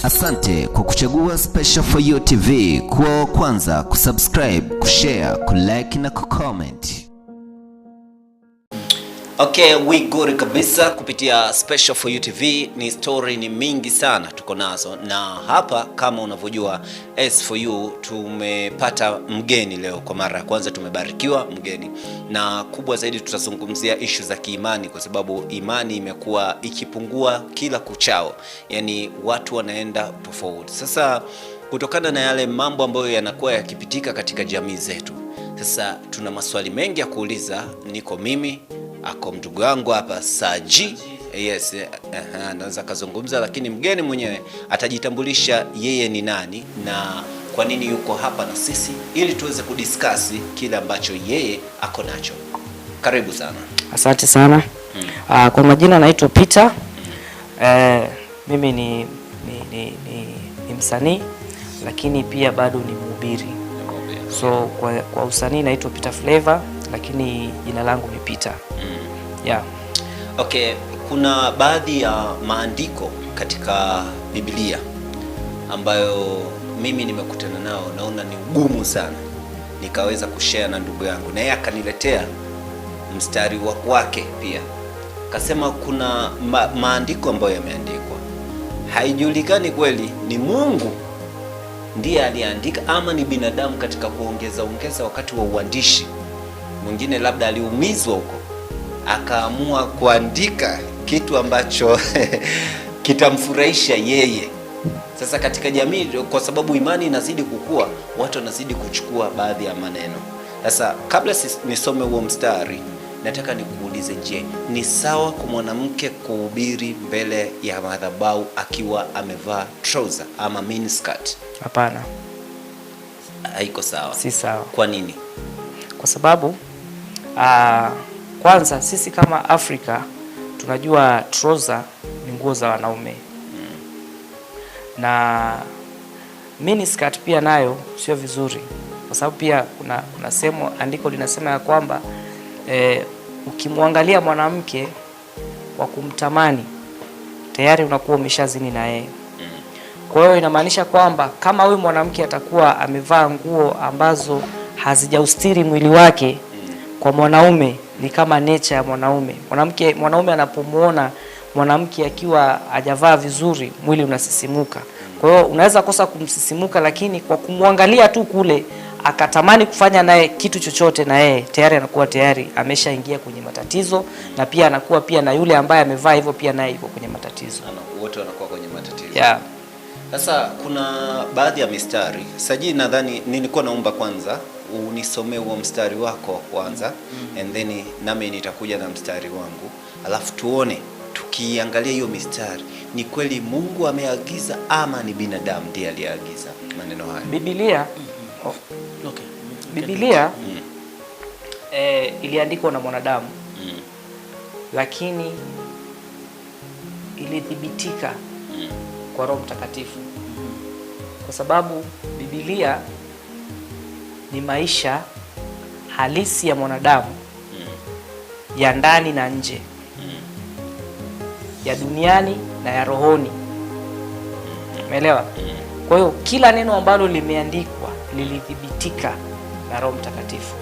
Asante kwa kuchagua Special For You TV kuwa wa kwanza kusubscribe, kushare, kulike na kucomment. Okay, we good kabisa kupitia Special For You TV. Ni story ni mingi sana tuko nazo, na hapa kama unavyojua S4U tumepata mgeni leo. Kwa mara ya kwanza tumebarikiwa mgeni, na kubwa zaidi tutazungumzia issue za kiimani, kwa sababu imani imekuwa ikipungua kila kuchao, yani watu wanaenda tofauti. Sasa kutokana na yale mambo ambayo yanakuwa yakipitika katika jamii zetu, sasa tuna maswali mengi ya kuuliza. Niko mimi, ako ndugu yangu hapa Saji. Yes, anaweza kuzungumza, lakini mgeni mwenyewe atajitambulisha yeye ni nani na kwa nini yuko hapa na sisi, ili tuweze kudiscuss kile ambacho yeye ako nacho. Karibu sana. Asante sana. Kwa majina naitwa Peter. Mimi ni msanii, lakini pia bado ni mhubiri. So kwa usanii naitwa Peter Flavor, lakini jina langu ni Peter. Yeah. Okay, kuna baadhi ya maandiko katika Biblia ambayo mimi nimekutana nao, naona ni ugumu sana. Nikaweza kushare na ndugu yangu, na yeye akaniletea mstari wake pia. Kasema kuna maandiko ambayo yameandikwa, haijulikani kweli ni Mungu ndiye aliandika ama ni binadamu katika kuongeza wakati wa uandishi. Mwingine labda aliumizwa huko akaamua kuandika kitu ambacho kitamfurahisha yeye. Sasa katika jamii, kwa sababu imani inazidi kukua, watu wanazidi kuchukua baadhi ya maneno. Sasa kabla nisome huo mstari, nataka nikuulize, je, ni sawa kwa mwanamke kuhubiri mbele ya madhabahu akiwa amevaa trouser ama miniskirt? Hapana. Haiko sawa. Si sawa. Kwa nini? Kwa sababu kwanza sisi kama Afrika tunajua trouser ni nguo za wanaume. Na miniskirt pia nayo sio vizuri, kwa sababu pia kuna sehemu andiko linasema ya kwamba ukimwangalia mwanamke wa kumtamani tayari unakuwa umeshazini na yeye. Kwa hiyo inamaanisha kwamba kama huyu mwanamke atakuwa amevaa nguo ambazo hazijaustiri mwili wake, kwa mwanaume ni kama nature ya mwanaume. Mwanaume anapomuona mwanamke akiwa hajavaa vizuri, mwili unasisimuka. Kwa hiyo unaweza kosa kumsisimuka, lakini kwa kumwangalia tu kule akatamani kufanya naye kitu chochote na yeye, tayari anakuwa ameshaingia kwenye matatizo, na pia anakuwa pia na yule ambaye amevaa hivyo pia naye yuko kwenye matatizo. Wote wanakuwa kwenye matatizo. Yeah. Sasa kuna baadhi ya mistari. Saji, nadhani nilikuwa naomba kwanza unisomee huo mstari wako kwanza, and then nami nitakuja na mstari wangu, alafu tuone, tukiangalia hiyo mistari, ni kweli Mungu ameagiza ama ni binadamu ndiye aliagiza maneno haya? Biblia Okay. Biblia iliandikwa na mwanadamu, lakini ilithibitika kwa Roho Mtakatifu, kwa sababu Biblia ni maisha halisi ya mwanadamu, ya ndani na nje, ya duniani na ya rohoni. Umeelewa? Kwa hiyo kila neno ambalo limeandikwa lilithibitika na Roho Mtakatifu.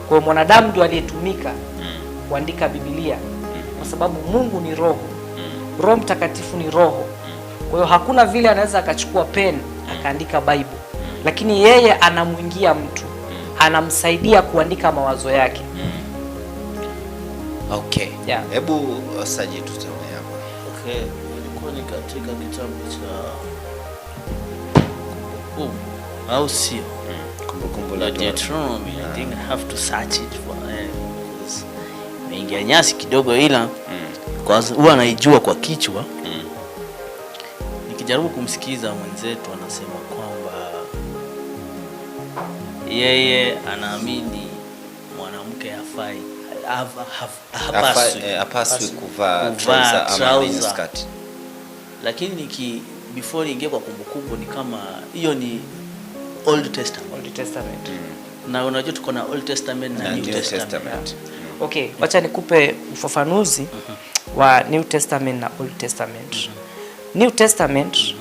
Kwa hiyo mwanadamu ndio aliyetumika kuandika Biblia, kwa sababu Mungu ni roho, Roho Mtakatifu ni roho. Kwa hiyo hakuna vile anaweza akachukua pen akaandika Bible, lakini yeye anamwingia mtu, anamsaidia kuandika mawazo yake. Okay. Yeah. Hebu Saji tusome hapa. Okay, ilikuwa ni katika kitabu cha au sio? Kumbukumbu la Deuteronomy. I think I have to search it for because imeingia nyasi kidogo, ila kwa huwa anaijua kwa kichwa. Nikijaribu kumsikiza mwenzetu anasema kwamba yeye anaamini mwanamke hapaswi kuvaa trouser ama miniskirt. Lakini before niingie kwa kumbukumbu, ni kama hiyo ni Old Testament. Na unajua tuko na Old Testament na New Testament. Okay, wacha nikupe ufafanuzi wa New Testament na Old Testament. New Testament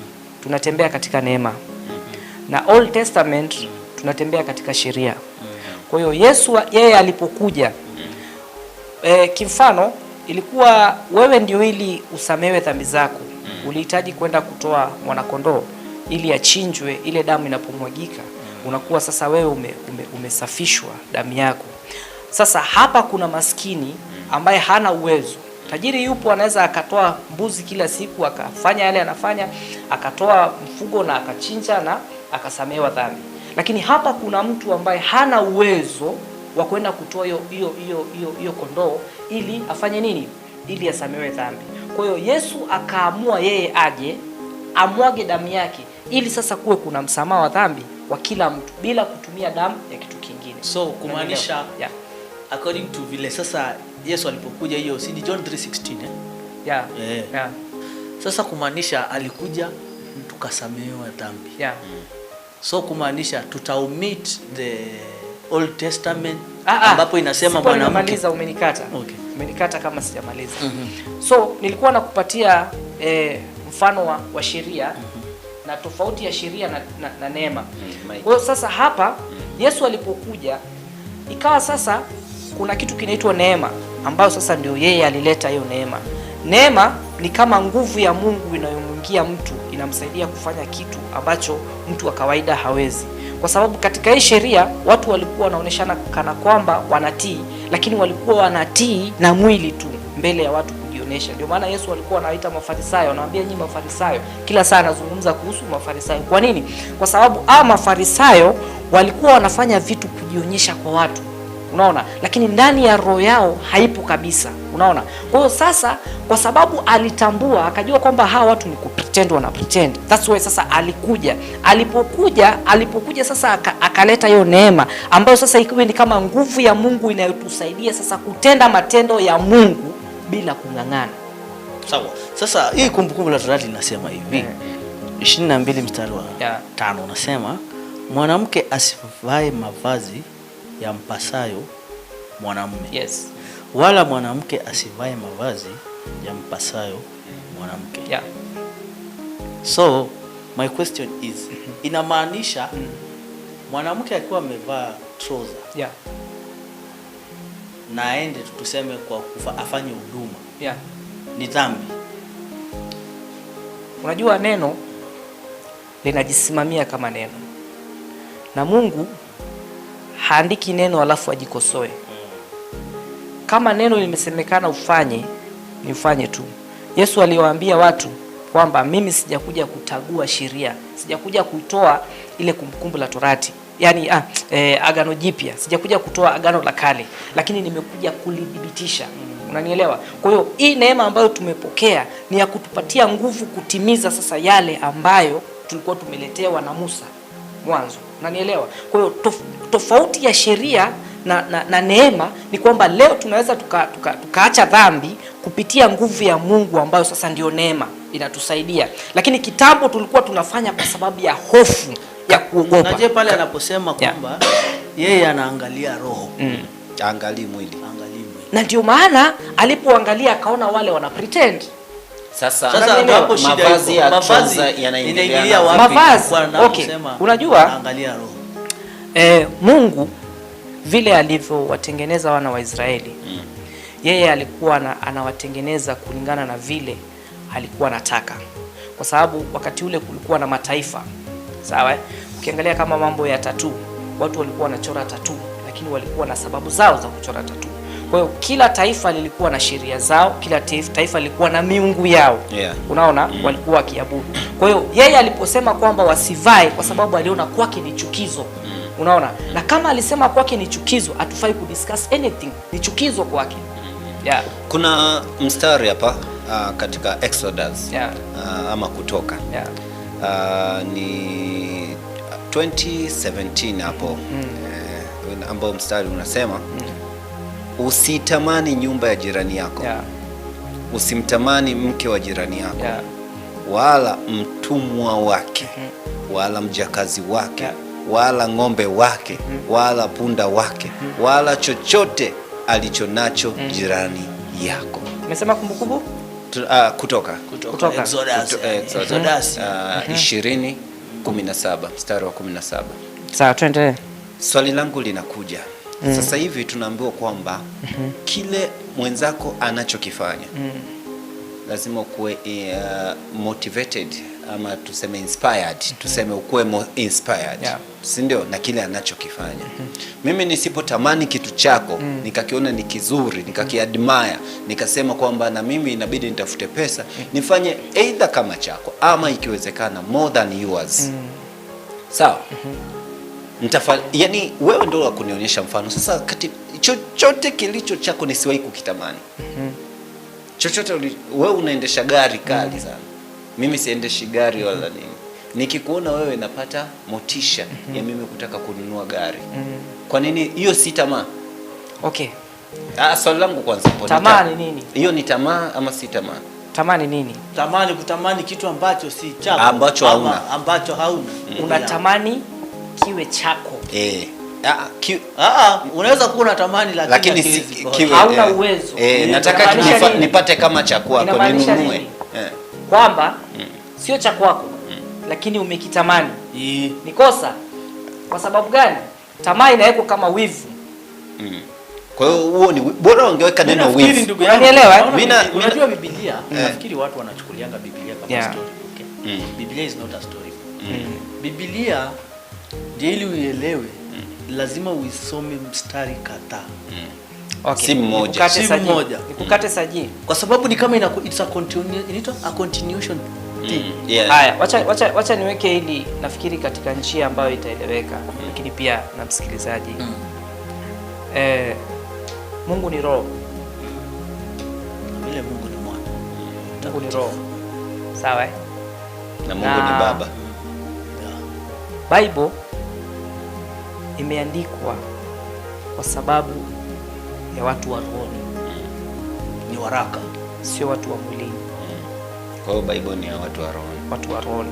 tunatembea katika neema, na Old Testament tunatembea katika sheria. Kwa hiyo Yesu yeye alipokuja, kimfano ilikuwa wewe ndio ili usamewe dhambi zako, ulihitaji kwenda kutoa mwanakondoo ili achinjwe, ile damu inapomwagika unakuwa sasa wewe umesafishwa damu yako. Sasa hapa kuna maskini ambaye hana uwezo. Tajiri yupo, anaweza akatoa mbuzi kila siku, akafanya yale anafanya, akatoa mfugo na akachinja na akasamehewa dhambi. Lakini hapa kuna mtu ambaye hana uwezo wa kwenda kutoa hiyo kondoo ili afanye nini? Ili asamehewe dhambi. Kwa hiyo Yesu akaamua yeye aje amwage damu yake ili sasa kuwe kuna msamaha wa dhambi kwa kila mtu bila kutumia damu ya kitu kingine. So kumaanisha according to vile sasa Yesu alipokuja, hiyo si John 3:16 Sasa kumaanisha alikuja tukasamehewa dhambi. So kumaanisha tutaumit the Old Testament ambapo inasema mwanamke. Umenikata. Okay. Umenikata kama sijamaliza. So nilikuwa nakupatia mfano wa sheria na tofauti ya sheria na neema. Kwa hiyo sasa hapa Yesu alipokuja ikawa sasa kuna kitu kinaitwa neema, ambayo sasa ndio yeye alileta hiyo neema. Neema ni kama nguvu ya Mungu inayomwingia mtu, inamsaidia kufanya kitu ambacho mtu wa kawaida hawezi. Kwa sababu katika hii sheria watu walikuwa wanaoneshana kana kwamba wanatii, lakini walikuwa wanatii na mwili tu mbele ya watu kujionyesha. Ndio maana Yesu alikuwa anawaita Mafarisayo, anawaambia nyinyi Mafarisayo, kila saa anazungumza kuhusu Mafarisayo. Kwa nini? Kwa sababu Mafarisayo walikuwa wanafanya vitu kujionyesha kwa watu. Unaona? Lakini ndani ya roho yao haipo kabisa. Unaona? Kwa hiyo sasa kwa sababu alitambua, akajua kwamba hawa watu ni kupretend, wana pretend. That's why sasa alikuja. Alipokuja sasa akaleta hiyo neema ambayo sasa ikiwa ni kama nguvu ya Mungu inayotusaidia sasa kutenda matendo ya Mungu bila kung'ang'ana. Sawa. Sasa hii Kumbukumbu la Torati linasema hivi. 22 mstari wa 5 unasema mwanamke asivae mavazi ya mpasayo mwanamume. Wala mwanamke asivae mavazi ya mpasayo mwanamke. So my question is, inamaanisha mwanamke akiwa amevaa trouser na aende tuseme kwa afanye huduma ni dhambi? Unajua neno linajisimamia kama neno, na Mungu haandiki neno alafu ajikosoe. Kama neno limesemekana ufanye, ni ufanye tu. Yesu aliwaambia watu kwamba mimi sijakuja kutagua sheria, sijakuja kutoa ile Kumbukumbu la Torati, yani Agano Jipya, sijakuja kutoa Agano la Kale, lakini nimekuja kulidhibitisha. Unanielewa? Kwa hiyo hii neema ambayo tumepokea ni ya kutupatia nguvu kutimiza sasa yale ambayo tulikuwa tumeletewa na Musa mwanzo. Unanielewa? Kwa hiyo tofauti ya sheria na neema ni kwamba leo tunaweza tukaacha dhambi kupitia nguvu ya Mungu ambayo sasa ndio neema inatusaidia. Lakini kitambo tulikuwa tunafanya kwa sababu ya hofu ya kuogopa. Na je, pale anaposema kwamba yeye anaangalia roho, angalii mwili. Na ndio maana alipoangalia akaona wale wana pretend. Sasa mavazi ya trouser yanaingilia wapi? Mavazi. Okay. Unajua Mungu vile alivyowatengeneza wana wa Israeli, yeye alikuwa anawatengeneza kulingana na vile alikuwa anataka. Kwa sababu wakati ule kulikuwa na mataifa. Sawa? Ukiangalia kama mambo ya tattoo, watu walikuwa wanachora tattoo, lakini walikuwa na sababu zao za kuchora tattoo. Kwa hiyo kila taifa lilikuwa na sheria zao, kila taifa lilikuwa na miungu yao. Unaona? Walikuwa wakiabudu. Kwa hiyo yeye aliposema kwamba wasivae kwa sababu aliona kwake ni chukizo. Unaona? Na kama alisema kwake ni chukizo, hatufai kudiscuss anything. Ni chukizo kwake. Kuna mstari hapa katika Exodus ama Kutoka. Ni 2017 hapo. Ambao mstari unasema usitamani nyumba ya jirani yako. Usimtamani mke wa jirani yako. Wala mtumwa wake. Wala mjakazi wake. Wala ng'ombe wake. Wala punda wake. Wala chochote alichonacho jirani yako. Umesema Kumbukumbu? Kutoka Exodus 20:17 mstari wa 17. Sawa, tuendelee. Swali langu linakuja sasa hivi, tunaambiwa kwamba kile mwenzako anachokifanya lazima ukuwe motivated ama tuseme inspired, tuseme ukuwe inspired, si ndio, na kile anachokifanya. Mimi nisipotamani kitu chako nikakiona ni kizuri, nikakiadmire, nikasema kwamba na mimi inabidi nitafute pesa nifanye either kama chako ama ikiwezekana more than yours. Sawa? Yani wewe ndio wa kunionyesha mfano. Sasa chochote kilicho chako nisiwahi kukitamani. Chochote wewe unaendesha gari kali sana. Mimi siendeshi gari wala nini. Nikikuona wewe napata motisha ya mimi kutaka kununua gari. Kwa nini? Hiyo si tamaa. Okay. Swali langu kwanza hapo. Tamaa ni nini? Hiyo ni tamaa ama si tamaa? Tamaa ni nini? Kutamani kitu ambacho si chako, ambacho hauna. Unatamani kiwe chako. Unaweza kuwa unatamani lakini hauna uwezo. Nataka nipate kama cha kwako ninunue. Kwamba sio cha kwako lakini umekitamani. Ni kosa. Kwa sababu gani? Tamaa inawekwa kama wivu. Kwa hiyo huo ni bora ungeweka neno wivu. Unanielewa? Unajua Biblia, nafikiri watu wanachukulianga Biblia kama story book. Biblia is not a story book. Biblia ndio ili uelewe lazima uisome mstari kadhaa. Okay. Si mmoja. Nikukate saji. Kwa sababu ni kama it's a continuation thing. Haya, wacha niweke hili nafikiri katika njia ambayo itaeleweka, lakini pia na msikilizaji. Mungu ni roho. Vile Mungu ni mwana. Mungu ni roho. Sawa? Na Mungu ni baba. Bible imeandikwa kwa sababu ya watu wa rohoni. Ni waraka, sio watu wa mwilini. Kwa hiyo Bible ni ya watu wa rohoni. Watu wa rohoni.